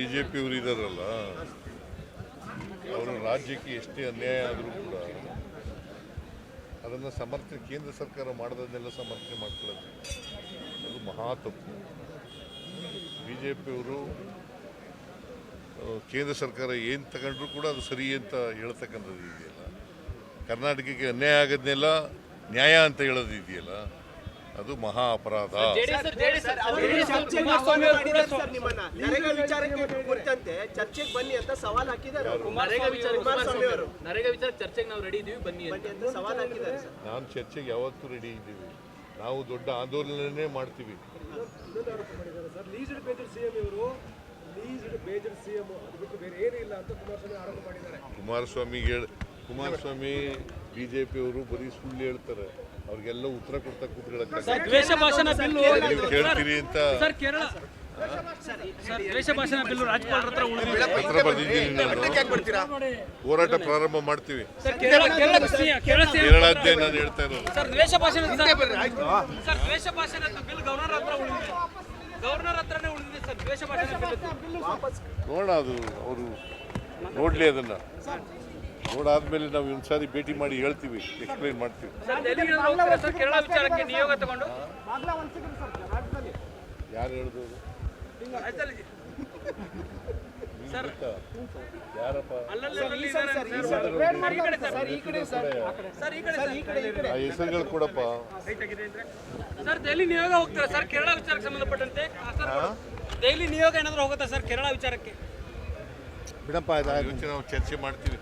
ಬಿಜೆಪಿಯವರು ಇದ್ದಾರಲ್ಲ, ಅವರ ರಾಜ್ಯಕ್ಕೆ ಎಷ್ಟೇ ಅನ್ಯಾಯ ಆದರೂ ಕೂಡ ಅದನ್ನು ಸಮರ್ಥನೆ ಕೇಂದ್ರ ಸರ್ಕಾರ ಮಾಡೋದನ್ನೆಲ್ಲ ಸಮರ್ಥನೆ ಮಾಡ್ಕೊಳ್ಳೋದು ಅದು ಮಹಾ ತಪ್ಪು. ಬಿಜೆಪಿಯವರು ಕೇಂದ್ರ ಸರ್ಕಾರ ಏನು ತಗೊಂಡ್ರು ಕೂಡ ಅದು ಸರಿ ಅಂತ ಹೇಳ್ತಕ್ಕಂಥದ್ದು ಇದೆಯಲ್ಲ, ಕರ್ನಾಟಕಕ್ಕೆ ಅನ್ಯಾಯ ಆಗೋದನ್ನೆಲ್ಲ ನ್ಯಾಯ ಅಂತ ಹೇಳೋದು ಇದೆಯಲ್ಲ, ಅದು ಮಹಾ ಅಪರಾಧ. ಚರ್ಚೆಗೆ ಬನ್ನಿ ಅಂತ ಸವಾಲ್ ಹಾಕಿದ್ದಾರೆ. ನಾನು ಚರ್ಚೆಗೆ ಯಾವತ್ತೂ ರೆಡಿ ಇದ್ದೀವಿ. ನಾವು ದೊಡ್ಡ ಆಂದೋಲನನೇ ಮಾಡ್ತೀವಿ. ಕುಮಾರಸ್ವಾಮಿ ಬಿಜೆಪಿಯವರು ಬರೀ ಸುಳ್ಳು ಹೇಳ್ತಾರೆ. ಅವ್ರಿಗೆಲ್ಲ ಉತ್ತರ ಕೊಡ್ತಾ ಕೇಳ್ತೀರಿ ಅಂತ ಪತ್ರ ಬರೆದಿದ್ದೀನಿ. ನಾನು ಹೋರಾಟ ಪ್ರಾರಂಭ ಮಾಡ್ತೀವಿ. ಕೇರಳದ್ದೇ ನಾನು ಹೇಳ್ತಾ ಇರೋದು. ನೋಡ, ಅದು ಅವರು ನೋಡ್ಲಿ, ಅದನ್ನ ನೋಡಾದ್ಮೇಲೆ ನಾವು ಒಂದ್ಸಾರಿ ಭೇಟಿ ಮಾಡಿ ಹೇಳ್ತೀವಿ, ಎಕ್ಸ್ಪ್ಲೈನ್ ಮಾಡ್ತೀವಿ. ಯಾರು ಹೇಳಿದ್ರು? ಯಾರಪ್ಪ ಆ ಹೆಸರುಗಳು ಕೊಡಪ್ಪ. ಸರ್ ದೆಹಲಿ ನಿಯೋಗ ಹೋಗ್ತಾರೆ ಸರ್ ಕೇರಳ ವಿಚಾರಕ್ಕೆ ಸಂಬಂಧಪಟ್ಟಂತೆ? ದೆಹಲಿ ನಿಯೋಗ ಏನಾದರೂ ಹೋಗುತ್ತಾ ಸರ್ ಕೇರಳ ವಿಚಾರಕ್ಕೆ? ಬಿಡಪ್ಪ, ನಾವು ಚರ್ಚೆ ಮಾಡ್ತೀವಿ.